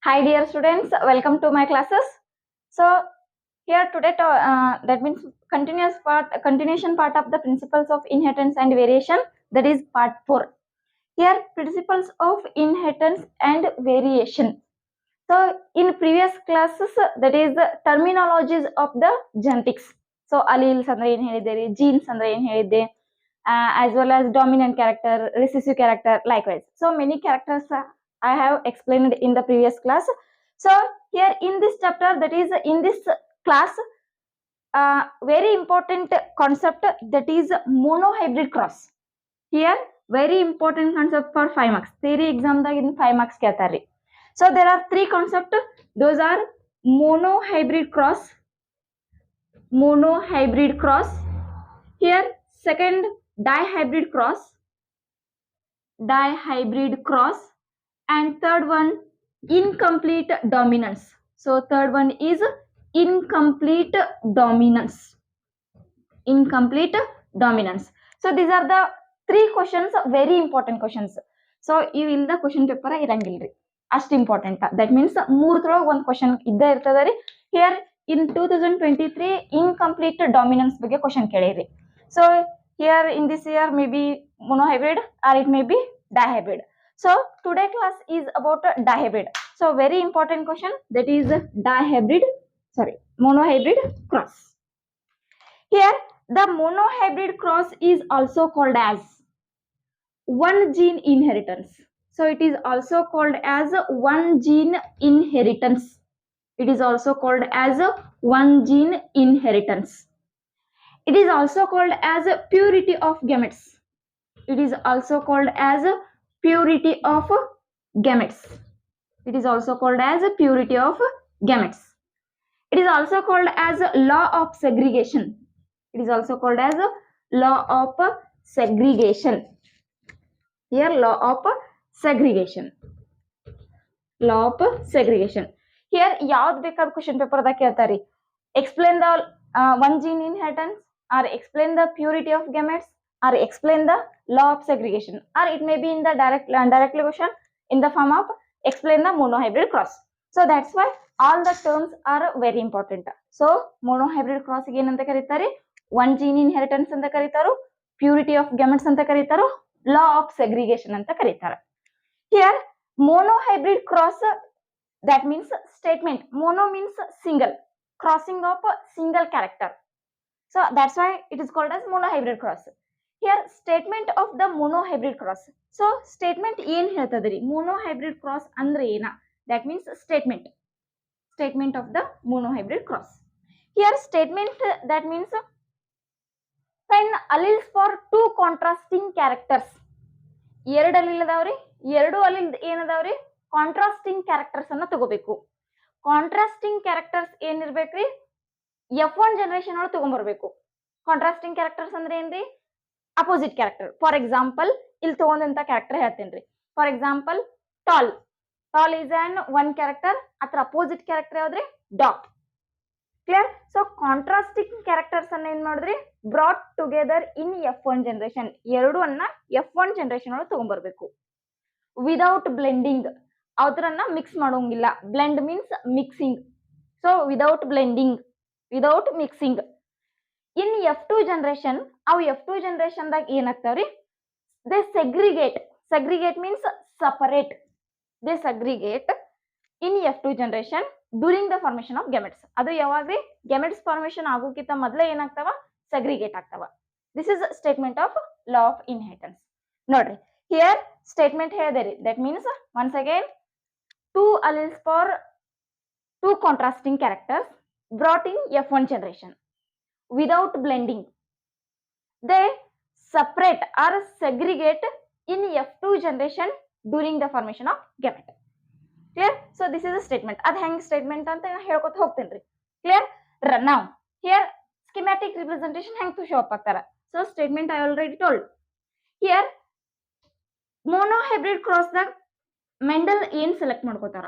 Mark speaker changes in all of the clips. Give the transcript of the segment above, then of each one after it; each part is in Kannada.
Speaker 1: Hi dear students, welcome to my classes. So here today that means continuation part of the principles of inheritance and variation, that is part 4. Here principles of inheritance and variation. So in previous classes that is the terminologies of the genetics. So alleles andre ಏನು ಹೇಳಿದೆ, genes andre ಏನು ಹೇಳಿದೆ, as well as dominant character, recessive character, likewise. So many characters I have explained in the previous class. So here in this chapter, that is in this class, very important concept, that is monohybrid cross. Here very important concept for 5 marks. Theory exam ದಾಗ in 5 marks ಕೇಳ್ತಾರ್ರಿ. So there are three concepts. Those are monohybrid cross. Here second dihybrid cross, and third one incomplete dominance. So third one is incomplete dominance. So these are the three questions, very important questions. So you in the question paper irangilri ಅಷ್ಟು ಇಂಪಾರ್ಟೆಂಟ್. ದಟ್ ಮೀನ್ಸ್ ಮೂರದ್ರೊಳಗೆ ಒಂದು ಕ್ವಶನ್ ಇದ್ದೇ ಇರ್ತದ ರೀ. ಹಿಯರ್ ಇನ್ 2023 ಇನ್ಕಂಪ್ಲೀಟ್ ಡಾಮಿನೆನ್ಸ್ ಬಗ್ಗೆ ಕ್ವಶನ್ ಕೇಳಿರಿ. So here in this year may be monohybrid or it may be dihybrid. So today class is about dihybrid. So very important question, that is monohybrid cross. Here the monohybrid cross is also called as one gene inheritance. So it is also called as one gene inheritance. It is also called as one gene inheritance. It is also called as purity of gametes. It is also called as purity of gametes. It is also called as purity of gametes. It is also called as law of segregation. It is also called as law of segregation. Here law of segregation. Here ಯಾವ್ದು ಬೇಕಾದ ಕ್ವಶನ್ ಪೇಪರ್ ದಾಗ ಕೇಳ್ತಾರಿ. Explain the one gene inheritance, or explain the purity of gametes, or explain the law of segregation, or it may be in the directly question in the form of explain the monohybrid cross. So that's why all the terms are very important. So monohybrid cross ಗೆ ಏನಂತ ಕರೀತಾರೆ, one gene inheritance ಅಂತ ಕರೀತಾರೋ, purity of gametes ಅಂತ ಕರೀತಾರೋ, law of segregation ಅಂತ ಕರೀತಾರೆ. Here monohybrid cross, that means statement. Mono means single, crossing of a single character. So that's why it is called as monohybrid cross. Here statement of the monohybrid cross. So statement ಏನ್ ಹೇಳ್ತದ್ರಿ, monohybrid cross ಅಂದ್ರೆ ಏನ, that means statement of the monohybrid cross. Here statement, that means when alleles for two contrasting characters, ಎರಡು ಅಲೀಲ್ ಅದಾವ್ರಿ, ಎರಡು ಅಲೀಲ್ ಏನದಾವ್ರಿ, ಕಾಂಟ್ರಾಸ್ಟಿಂಗ್ ಕ್ಯಾರೆಕ್ಟರ್ಸ್ ಅನ್ನ ತಗೋಬೇಕು. ಕಾಂಟ್ರಾಸ್ಟಿಂಗ್ ಕ್ಯಾರೆಕ್ಟರ್ಸ್ ಏನಿರ್ಬೇಕ್ರಿ, F1 ಜನರೇಷನ್ ಒಳಗೆ ತಗೊಂಡ್ಬರ್ಬೇಕು. ಕಾಂಟ್ರಾಸ್ಟಿಂಗ್ ಕ್ಯಾರೆಕ್ಟರ್ಸ್ ಅಂದ್ರೆ ಏನ್ರಿ, ಅಪೋಸಿಟ್ ಕ್ಯಾರೆಕ್ಟರ್. ಫಾರ್ ಎಕ್ಸಾಂಪಲ್ ಇಲ್ಲಿ ತಗೊಂಡಂತ ಕ್ಯಾರೆಕ್ಟರ್ ಹೇಳ್ತೇನ್ರಿ. For example tall is an one character, ಅದ್ರ ಅಪೋಸಿಟ್ ಕ್ಯಾರೆಕ್ಟರ್ ಯಾವ್ದ್ರಿ, ಡಾಗ್. ಕ್ಲಿಯರ್. ಸೊ ಕಾಂಟ್ರಾಸ್ಟಿಂಗ್ ಕ್ಯಾರೆಕ್ಟರ್ಸ್ ಅನ್ನ ಏನ್ ಮಾಡಿದ್ರಿ, brought together in F1 generation, ಎರಡು ಅನ್ನ F1 ಜನರೇಷನ್ ಒಳಗೆ ತಗೊಂಡ್ಬರ್ಬೇಕು. ವಿದೌಟ್ ಬ್ಲೆಂಡಿಂಗ್, ಅವರನ್ನ ಮಿಕ್ಸ್ ಮಾಡೋಂಗಿಲ್ಲ. Blend means mixing. So without blending, without mixing. In F2 generation, ಅವು F2 ಜನರೇಷನ್ ದಾಗ ಏನಾಗ್ತಾವ್ರಿ, they segregate means separate. They segregate in F2 generation during the formation of gametes. ಅದು ಯಾವಾಗ್ರಿ, ಗೆಮೆಟ್ಸ್ ಫಾರ್ಮೇಶನ್ ಆಗೋಕ್ಕಿಂತ ಮೊದಲೇ ಏನಾಗ್ತಾವ, ಸೆಗ್ರಿಗೇಟ್ ಆಗ್ತಾವ. This is statement of law of inheritance. ನೋಡ್ರಿ ಹಿಯರ್ ಸ್ಟೇಟ್ಮೆಂಟ್ ಹೇಳಿದೆ, that means once again two alleles for two contrasting characters brought in F1 generation without blending, they separate or segregate in F2 generation during the formation of gamete. Clear. So this is a statement. ಅದು ಹೆಂಗ್ ಸ್ಟೇಟ್ಮೆಂಟ್ ಅಂತ ಹೇಳ್ಕೊತ ಹೋಗ್ತೇನ್ರಿ. Clear. Now here schematic representation ಹೆಂಗ್ ಶೋ ಅಪ್ ಆಗ್ತಾರ. So statement I already told. Here monohybrid cross ದಾಗ ಮೆಂಡಲ್ ಏನ್ ಸೆಲೆಕ್ಟ್ ಮಾಡ್ಕೋತಾರ.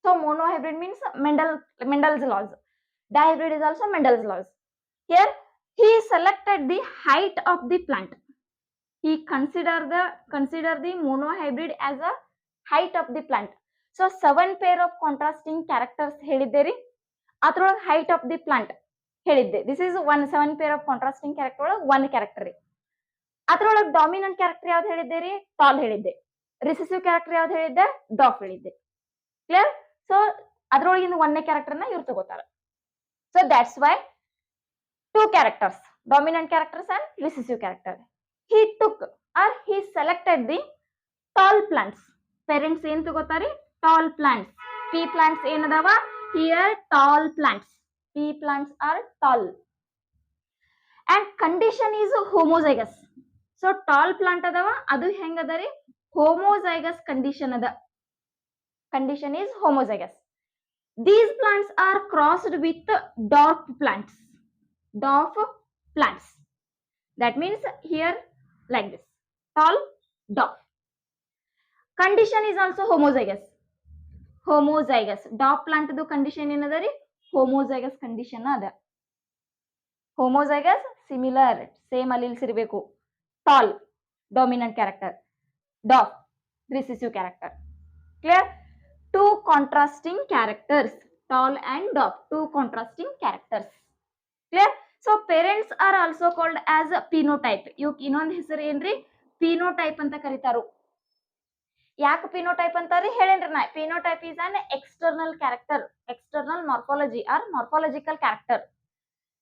Speaker 1: So monohybrid means Mendel's laws. Dihybrid is also Mendel's laws. Here he selected the height of the plant. He consider the monohybrid as a height of the plant. So 7 pair of contrasting characters ಹೇಳಿದ್ದೆ ರೀ. ಅದ್ರೊಳಗೆ ಹೈಟ್ ಆಫ್ ದಿ ಪ್ಲಾಂಟ್ ಹೇಳಿದ್ದೆ. This is 7 pair of contrasting character ಒಳಗೆ 1 ಕ್ಯಾರೆಕ್ಟರ್ ರೀ. ಅದ್ರೊಳಗೆ ಡಾಮಿನೆಂಟ್ ಕ್ಯಾರೆಕ್ಟರ್ ಯಾವ್ದು ಹೇಳಿದ್ದೆ ರೀ? ಟಾಲ್ ಹೇಳಿದ್ದೆ. ರಿಸೆಸಿವ್ ಕ್ಯಾರೆಕ್ಟರ್ ಯಾವ್ದು ಹೇಳಿದ್ದೆ? ಡಾಫ್ ಹೇಳಿದ್ದೆ. ಕ್ಲಿಯರ್? ಸೊ ಅದ್ರೊಳಗಿಂದ 1ನೇ ಕ್ಯಾರೆಕ್ಟರ್ನ ಇವ್ರು ತಗೋತಾರ. So that's why 2 characters, dominant characters and recessive character. He took or he selected the tall plants. Parents ಏನ್ ತಗೋತಾರೆ? Tall plants. P plants ಏನದಾವ? Here tall plants. P plants are tall. And condition is homozygous. So tall plant ಅದಾವ, ಅದು ಹೆಂಗದ ರೀ? Homozygous condition ಅದ. Condition is homozygous. These plants are crossed with dwarf plants. Dwarf plants. That means here like this. Tall, dwarf. Condition is also homozygous. Homozygous. Dwarf plant du condition ಏನದ ರೀ? Homozygous condition ಅದ. Homozygous, similar, same alleles ಇರಬೇಕು. Tall, dominant character. Dwarf, recessive character. Clear? 2 contrasting characters, tall and dwarf, 2 contrasting characters. Clear? So parents are also called as a phenotype. ಇವಕ್ಕೆ ಇನ್ನೊಂದು ಹೆಸರು ಏನ್ರಿ? ಫಿನೋಟೈಪ್ ಅಂತ ಕರೀತಾರು. ಯಾಕೆ ಫಿನೋಟೈಪ್ ಅಂತಾರಿ ಹೇಳೇನ್ರಿ ನಾ? Phenotype is an external character, external morphology or morphological character.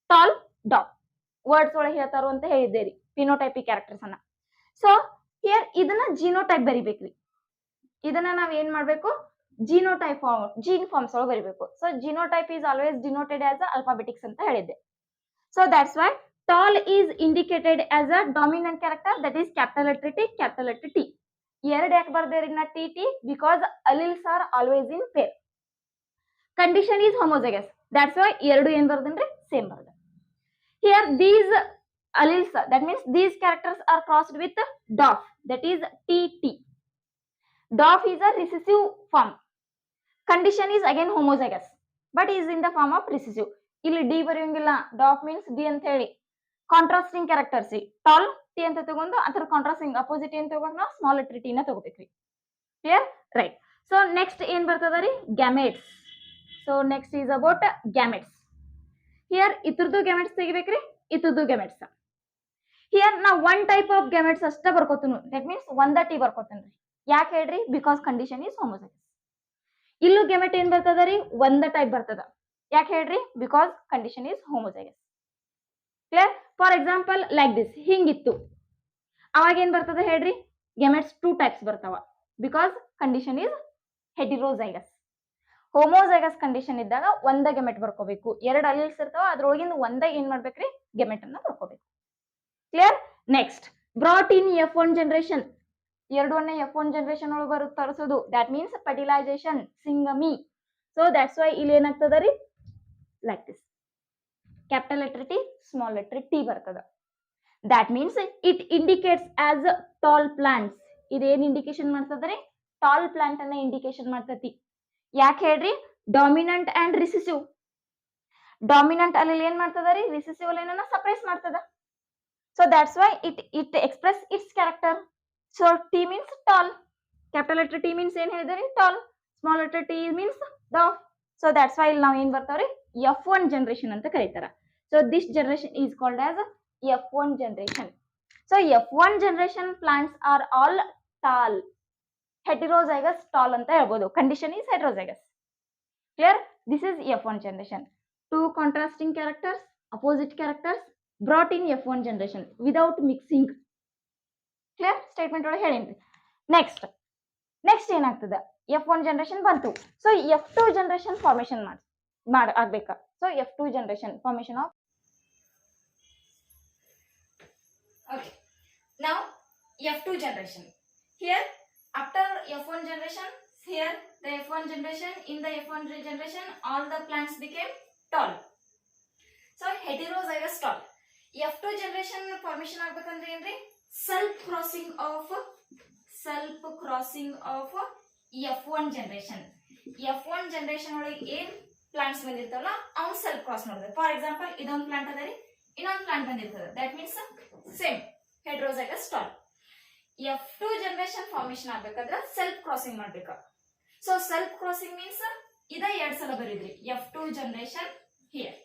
Speaker 1: Tall, dwarf. Words ಒಳಗೆ ಹೇಳ್ತಾರು ಅಂತ ಹೇಳಿದ್ದೇರಿ ಫಿನೋಟೈಪಿಕ್ ಕ್ಯಾರೆಕ್ಟರ್ಸ್ ಅನ್ನ. ಸೊ ಹಿಯರ್ ಇದನ್ನ ಜಿನೋಟೈಪ್ ಬರಿಬೇಕ್ರಿ. ಇದನ್ನ ನಾವ್ ಏನ್ ಮಾಡ್ಬೇಕು? ಜಿನೋಟೈಪ್ ಜೀನ್ ಫಾರ್ಮ್ಸ್ ಒಳಗೆ ಬರಿಬೇಕು. So genotype is always denoted as alphabetics ಅಂತ ಹೇಳಿದ್ದೆ. So that's why tall is indicated as a dominant character, that is capital letter T, capital letter T. ಎರಡು ಯಾಕೆ ಬರ್ದೇರಿ ನಾ T T? Because alleles are always in pair. Condition is homozygous. That's why ಎರಡು ಏನ್ ಬರ್ದೇನ್ರಿ? ಸೇಮ್ ಬರ್ದ. Here these alleles, that means these characters are crossed with dwarf, that is TT. Dwarf is a recessive form. Condition is again homozygous, but is in the form of recessive. ಇಲ್ಲಿ ಡಿ ಬರೆಯೋಂಗಿಲ್ಲ. ಡಾಫ್ ಮೀನ್ಸ್ ಡಿ ಅಂತ ಹೇಳಿ. ಕಾಂಟ್ರಾಸ್ಟಿಂಗ್ ಕ್ಯಾರೆಕ್ಟರ್ಸ್ ಟಾಲ್ ಟಿ ಅಂತ ತಗೊಂಡು ಅದ್ರ ಕಾಂಟ್ರಾಸ್ಟಿಂಗ್ ಅಪೋಸಿಟ್ ಏನ್ ತಗೊಂಡು ನಾವು ಸ್ಮಾಲ್ ಲೆಟರ್ ಟಿ ನ ತಗೋಬೇಕ್ರಿ. ಕ್ಲಿಯರ್? ರೈಟ್. ಸೊ ನೆಕ್ಸ್ಟ್ ಏನ್ ಬರ್ತದ ರೀ? Gametes. So next is about gametes. Here ಇತ್ರದ್ದು ಗ್ಯಾಮೆಟ್ಸ್ ತೆಗಿಬೇಕ್ರಿ, ಇತ್ರದ್ದು ಗ್ಯಾಮೆಟ್ಸ್. ಹಿಯರ್ ನಾ 1 ಟೈಪ್ ಆಫ್ ಗ್ಯಾಮೆಟ್ಸ್ ಅಷ್ಟ ಬರ್ಕೋತೀನಿ. ದಟ್ ಮೀನ್ಸ್ ಒಂದ ಟಿ ಬರ್ಕೋತೇನ್ರಿ. ಯಾಕೆ ಹೇಳ್ರಿ? Because condition is homozygous. ಇಲ್ಲೂ ಗ್ಯಾಮೆಟ್ ಏನ್ ಬರ್ತದ ರೀ? ಒಂದ ಟೈಪ್ ಬರ್ತದ. ಯಾಕೆ ಹೇಳ್ರಿ? Because condition is homozygous. Clear? For example like this, ಹಿಂಗಿತ್ತು. ಅವಾಗ ಏನ್ ಬರ್ತದ ಹೇಳ್ರಿ? ಗ್ಯಾಮೆಟ್ಸ್ 2 ಟೈಪ್ಸ್ ಬರ್ತಾವ. Because condition is heterozygous. Homozygous condition ಇದ್ದಾಗ ಒಂದ ಗೆಮೆಟ್ ಬರ್ಕೋಬೇಕು. 2 ಅಲೀಲ್ಸ್ ಇರ್ತಾವ, ಅದ್ರೊಳಗಿಂದ ಒಂದ ಏನ್ ಮಾಡ್ಬೇಕ್ರಿ? ಗೆಮೆಟ್ ಅನ್ನ ಬರ್ಕೋಬೇಕು. Clear? Next brought in F1 generation. ಎರಡನೇ F1 ಜನರೇಷನ್ ಒಳಗೆ ಬರುತ್ತೆ ತರಿಸೋದು. That means fertilisation, syngamy. So that's why ಇಲ್ಲಿ ಏನಾಗ್ತದ ರೀ? Like this. Capital letter T, small letter T ಬರ್ತದ. That means it indicates as tall plants. ಇದೇನ್ ಇಂಡಿಕೇಶನ್ ಮಾಡ್ತದ್ರಿ? ಟಾಲ್ ಪ್ಲಾಂಟ್ ಅನ್ನ ಇಂಡಿಕೇಶನ್ ಮಾಡ್ತತಿ. ಯಾಕೆ ಹೇಳ್ರಿ? Dominant and recessive. ಡಾಮಿನೆಂಟ್ ಅಲ್ಲಿ ಏನ್ ಮಾಡ್ತದ ರೀ? ರಿಸೆಸಿವ್ ಅನ್ನ ಸಪ್ರೆಸ್ ಮಾಡ್ತದ. So that's why it express its character. So T means tall. Capital letter T means ಏನ್ ಹೇಳಿದ್ರಿ? Tall. Small letter T means dwarf. So that's why ಇಲ್ಲಿ ನಾವು ಏನ್ ಬರ್ತಾವ್ರಿ? F1 ಜನರೇಷನ್ ಅಂತ ಕರೀತಾರ. So this generation is called as F1 generation. So F1 generation plants are all tall. Heterozygous tall ಅಂತ ಹೇಳ್ಬೋದು. Condition is heterozygous. Clear? This is F1 generation. 2 contrasting characters, opposite characters brought in F1 generation without mixing. Clear? Statement ಒಳಗೆ ಹೇಳೇನ್ರಿ. ನೆಕ್ಸ್ಟ್ ಏನಾಗ್ತದ? F1 ಜನರೇಷನ್ ಬಂತು. ಸೊ F2 ಜನರೇಷನ್ ಫಾರ್ಮೇಶನ್ ಆಗ್ಬೇಕ. So F2 generation formation of. Okay. Now F2 generation. Here after F1 generation, here the F1 generation, in the F1 generation all the plants became tall. So heterozygous tall. F2 generation formation ಆಗ್ಬೇಕಂದ್ರೆ ಏನ್ರಿ? Self crossing of F1 generation. F1 generation ಒಳಗೆ ಏನ್ ಪ್ಲಾಂಟ್ಸ್ ಬಂದಿರ್ತಾವಲ್ಲ ಅವ್ನು ಸೆಲ್ಫ್ ಕ್ರಾಸ್ ಮಾಡಿದ್ರೆ. ಫಾರ್ ಎಕ್ಸಾಂಪಲ್ ಇದೊಂದು ಪ್ಲಾಂಟ್ ಅದ ರೀ, ಇನ್ನೊಂದು ಪ್ಲಾಂಟ್ ಬಂದಿರ್ತದೆ. That means same heterozygous tall. F2 generation formation ಆಗ್ಬೇಕಾದ್ರೆ ಸೆಲ್ಫ್ ಕ್ರಾಸಿಂಗ್ ಮಾಡ್ಬೇಕು. ಸೊ ಸೆಲ್ಫ್ ಕ್ರಾಸಿಂಗ್ ಮೀನ್ಸ್ ಇದ 2 ಸಲ ಬರೀದ್ರಿ F2 ಜನರೇಷನ್ ಹಿಯರ್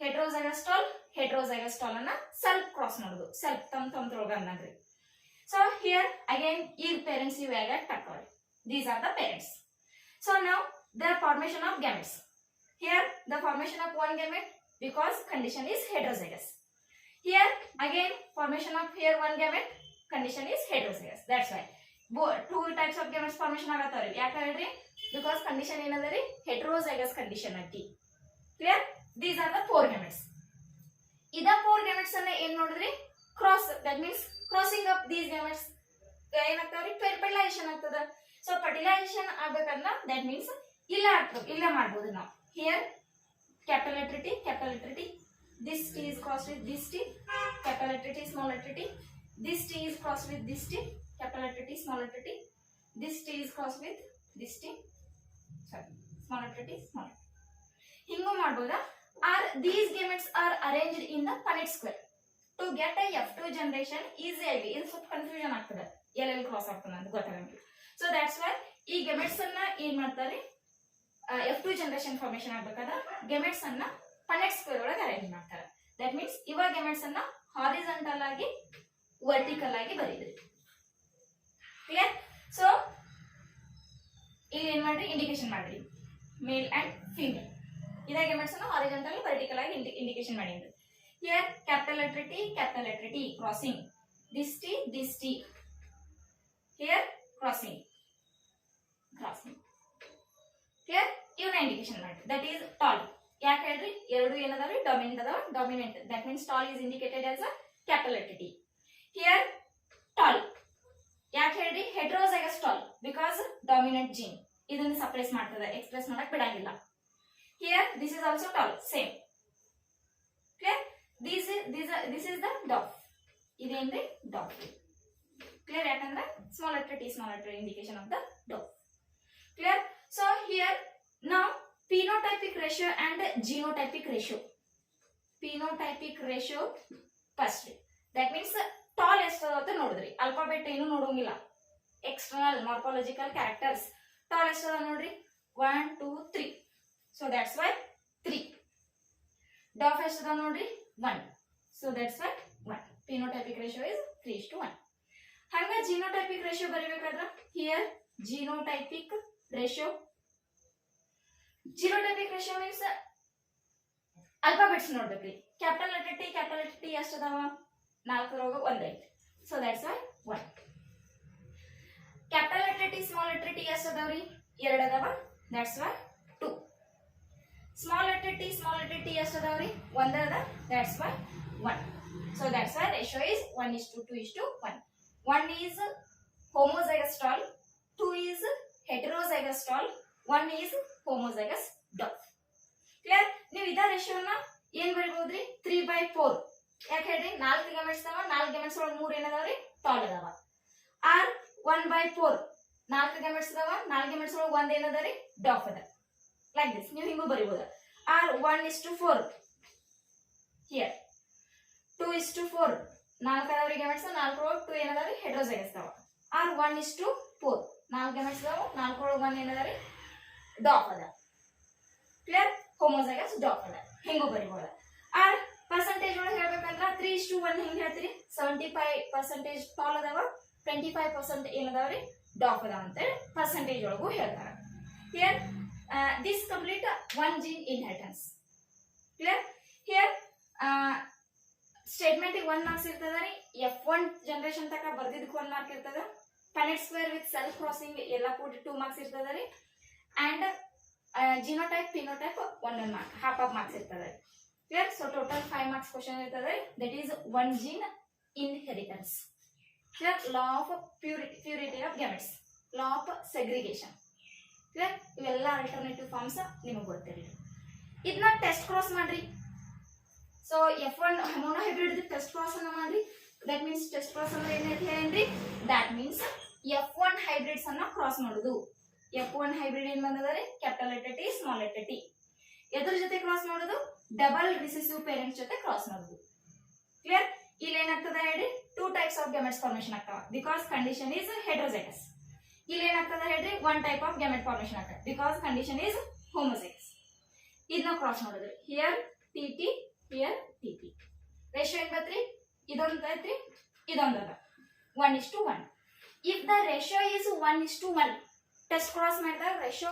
Speaker 1: ಹೆಟ್ರೋಜೈಗಸ್ ಅನ್ನ ಸೆಲ್ಫ್ ಕ್ರಾಸ್ ಮಾಡೋದು ಸೆಲ್ಫ್ ತಮ್ರೊಳಗ ಅನ್ನದ್ರಿ ಸೊ ಹಿಯರ್ ಅಗೇನ್ ಈ ಪೇರೆಂಟ್ಸ್ ಇವಾಗ ಟಕ್ಕವ್ರಿ these are the parents so now the formation of gametes here the formation of one gamete because condition is heterozygous here again formation of here one gamete condition is heterozygous that's why two types of gametes formation ಆಗತ್ತವ್ರಿ ಯಾಕ ಹೇಳ್ರಿ because condition ಏನದರಿ heterozygous condition ಐತಿ clear these are the four gametes ಇದ four gametes ಅನ್ನ ಏನ್ ನೋಡಿದ್ರಿ cross that means crossing of these gametes ಏನಾಗ್ತಾವ್ರಿ fertilization ಆಗ್ತದ so fertilization ಆಗಬೇಕಂದ್ರ that means ಇಲ್ಲ ಮಾಡಬಹುದು ನಾವು here capital letter T this T is crossed with this T capital letter T small letter T this T is crossed with this T capital letter T small letter T this T is crossed with this T sorry small letter T small letter ಹಿಂಗೂ ಮಾಡಬಹುದಾ are these gametes are arranged in the Punnett square to get a F2 generation easily ಇದು ಸ್ವಲ್ಪ ಕನ್ಫ್ಯೂಷನ್ ಆಗ್ತದೆ ಎಲ್ಲೆಲ್ಲಿ ಕ್ರಾಸ್ ಆಗ್ತದೆ ಅಂತ ಗೊತ್ತಾಗಂಗಿಲ್ಲ so that's why ಈ gametes ಅನ್ನ ಏನ್ ಮಾಡ್ತಾರೆ F2 ಜನರೇಷನ್ ಫಾರ್ಮೇಷನ್ ಆಗಬೇಕಾದ್ರೆ ಗೆಮೆಟ್ಸ್ ಅನ್ನ ಪನೆಟ್ ಸ್ಕ್ವೇರ್ ಒಳಗೆ ಅರೇಂಜ್ ಮಾಡ್ತಾರೆ ದಟ್ ಮೀನ್ಸ್ ಇವಾಗ ಗೆಮೆಟ್ಸ್ ಅನ್ನ ಹಾರಿಜಾಂಟಲ್ ಆಗಿ ವರ್ಟಿಕಲ್ ಆಗಿ ಬರೀದ್ರಿ ಕ್ಲಿಯರ್ ಸೊ ಇಲ್ಲಿ ಏನ್ ಮಾಡ್ರಿ ಇಂಡಿಕೇಶನ್ ಮಾಡ್ರಿ ಮೇಲ್ ಅಂಡ್ ಫೀಮೇಲ್ ಇದಾಗ ಗೆಮೆಟ್ಸ್ ಅನ್ನ ಹಾರಿಜಾಂಟಲ್ ವರ್ಟಿಕಲ್ ಆಗಿ ಇಂಡಿಕೇಶನ್ ಮಾಡಿದ್ರಿ here capital letter T crossing this T here crossing clear ಇವನ್ನ ಇಂಡಿಕೇಶನ್ ಮಾಡಿ ದಟ್ ಈಸ್ ಟಾಲ್ ಯಾಕೆ ಹೇಳ್ರಿ ಎರಡು ಏನದಾವ್ರಿ dominant that means tall is indicated as a capital letter T here tall ಯಾಕೆ ಹೇಳ್ರಿ heterozygous tall because dominant gene ಇದನ್ನ ಸಪ್ರೆಸ್ ಮಾಡ್ತದೆ ಎಕ್ಸ್ಪ್ರೆಸ್ ಮಾಡಕ್ ಬಿಡಂಗಿಲ್ಲ here this is also tall same clear this is the dwarf ಇದೇನ್ರಿ ಡಾಫ್ ಕ್ಲಿಯರ್ ಯಾಕಂದ್ರೆ small letter indication of the dwarf clear so here now phenotypic ratio and genotypic ratio first that means tall ಎಷ್ಟದ ನೋಡಿದ್ರಿ ಆಲ್ಫಾಬೆಟ್ ಏನು ನೋಡೋಂಗಿಲ್ಲ ಎಕ್ಸ್ಟರ್ನಲ್ ಮಾರ್ಫಾಲಜಿಕಲ್ ಕ್ಯಾರೆಕ್ಟರ್ಸ್ tall ಎಷ್ಟದ ನೋಡ್ರಿ 1 2 3 so that's why 3 dof ಎಷ್ಟದ ನೋಡ್ರಿ 1 so that's why 1 phenotypic ratio is 3:1 ಹಂಗ genotypic ratio ಬರಿಬೇಕಾದ್ರ here genotypic ratio means alphabets ನೋಡ್ಬೇಕ್ರಿ ಕ್ಯಾಪಿಟಲ್ ಲೆಟರ್ ಟಿ ಎಷ್ಟು ಅದಾವ 4 1 ಐತಿ so that's why 1 capital letter T small letter T ಎಷ್ಟು ಅದಾವ್ರಿ 2 ಅದಾವ that's why 2 small letter T ಎಷ್ಟು ಅದಾವ್ರಿ 1 ಅದ that's why 1 so that's why ratio is 1:2:1 1 is homozygous tall 2 is heterozygous tall 1 is homozygous dwarf clear ನೀವು ಇದ ರೇಷಿಯೋನ ಏನ್ ಬರೀಬಹುದ್ರಿ 3/4 ಯಾಕೆ ಹೇಳ್ರಿ 4 ಗೆಮೆಟ್ಸ್ ಅದಾವ 4 ಗೆಮೆಟ್ಸ್ ಒಳಗೆ 3 ಏನದಾವ್ರಿ ಟಾಲ್ ಅದಾವ ಆರ್ 1/4 4 ಗೆಮೆಟ್ಸ್ ಅದಾವ 4 ಗೆಮೆಟ್ಸ್ ಒಳಗೆ 1 ಏನದರಿ ಡಾಫ್ ಅದ ಲೈಕ್ ದಿಸ್ ನೀವು ಹಿಂಗೂ ಬರೀಬಹುದು ಆರ್ 1:4 ಹಿಯರ್ 2:4 4 ಅದಾವ್ರಿ ಗೆಮೆಟ್ಸ್ 4 ಒಳಗೆ 2 ಏನದಾವ್ರಿ ಹೆಟ್ರೋಜೈಗಸ್ ಅದಾವ ಆರ್ 1:4 4 ಗೆಮೆಟ್ಸ್ ಅದಾವ 4 ಒಳಗೆ 1 ಏನದರಿ ಡಾಫ್ ಅದ ಕ್ಲಿಯರ್ ಹೋಮೋಜೈಗಸ್ ಡಾಫ್ ಅದ ಹಿಂಗೂ ಬರೀಬಹುದು ಆರ್ ಪರ್ಸೆಂಟೇಜ್ ಒಳಗೆ ಹೇಳ್ಬೇಕಂದ್ರ 3:1 ಹಿಂಗ್ ಹೇಳ್ತೀರಿ 75% ಟಾಲ್ ಅದಾವ 25% ಏನದಾವ್ರಿ ಡಾಫ್ ಅದಾವ ಅಂತ ಪರ್ಸೆಂಟೇಜ್ ಒಳಗೂ ಹೇಳ್ತಾರ here this complete 1 gene inheritance clear here statement 1 marks ಇರ್ತದ್ರಿ F1 ಜನರೇಷನ್ ತನಕ ಬರ್ದಿದ್ದಕ್ಕೆ 1 ಮಾರ್ಕ್ ಇರ್ತದ Punnett square with self crossing ಎಲ್ಲ ಕೂಡಿ 2 ಮಾರ್ಕ್ಸ್ ಇರ್ತದ್ರಿ and genotype phenotype 1 mark half of marks ಇರ್ತದೆ clear so total 5 marks question ಇರ್ತದೆ that is 1 gene inheritance clear law of purity of gametes law of segregation clear ಇವೆಲ್ಲ ಆಲ್ಟರ್ನೇಟಿವ್ ಫಾರ್ಮ್ಸ್ ನಿಮಗೆ ಗೊತ್ತಿರಲಿ ಇದನ್ನ ಟೆಸ್ಟ್ ಕ್ರಾಸ್ ಮಾಡ್ರಿ so F1 mono hybrid test cross ಅನ್ನ ಮಾಡ್ರಿ that means ಟೆಸ್ಟ್ ಕ್ರಾಸ್ ಅಂದ್ರೆ ಏನೈತಿ ಹೇಳ್ರಿ that means F1 hybrids ಅನ್ನ ಕ್ರಾಸ್ ಮಾಡೋದು F1 ಹೈಬ್ರಿಡ್ ಏನ್ ಬಂದದರಿ capital letter T small letter T ಎದ್ರ ಜೊತೆ ಕ್ರಾಸ್ ಮಾಡೋದು ಡಬಲ್ ರಿಸೆಸಿವ್ ಪೇರೆಂಟ್ಸ್ ಜೊತೆ ಕ್ರಾಸ್ ಮಾಡೋದು ಕ್ಲಿಯರ್ ಇಲ್ಲಿ ಏನಾಗ್ತದ ಹೇಳಿ 2 ಟೈಪ್ಸ್ ಆಫ್ ಗ್ಯಾಮೆಟ್ಸ್ ಫಾರ್ಮೇಷನ್ ಆಗ್ತಾವ ಬಿಕಾಸ್ ಕಂಡೀಷನ್ ಇಸ್ ಹೆಟ್ರೋಜೈಗಸ್ ಇಲ್ಲಿ ಏನಾಗ್ತದೆ ಹೇಳ್ರಿ, one type of gamete formation ಆಗ್ತದೆ ಬಿಕಾಸ್ ಕಂಡೀಷನ್ ಇಸ್ ಹೋಮೋಸೆಕ್ಸ್. ಇದನ್ನ ಕ್ರಾಸ್ ನೋಡಿದ್ರಿ, here T here T. Ratio ಏನ್ ಬತ್ರಿ, ಇದೊಂದು ಐತ್ರಿ ಇದೊಂದು ಅದ 1:1. If the ratio is 1:1, test cross ಮಾಡಿದಾಗ ರೇಷಿಯೋ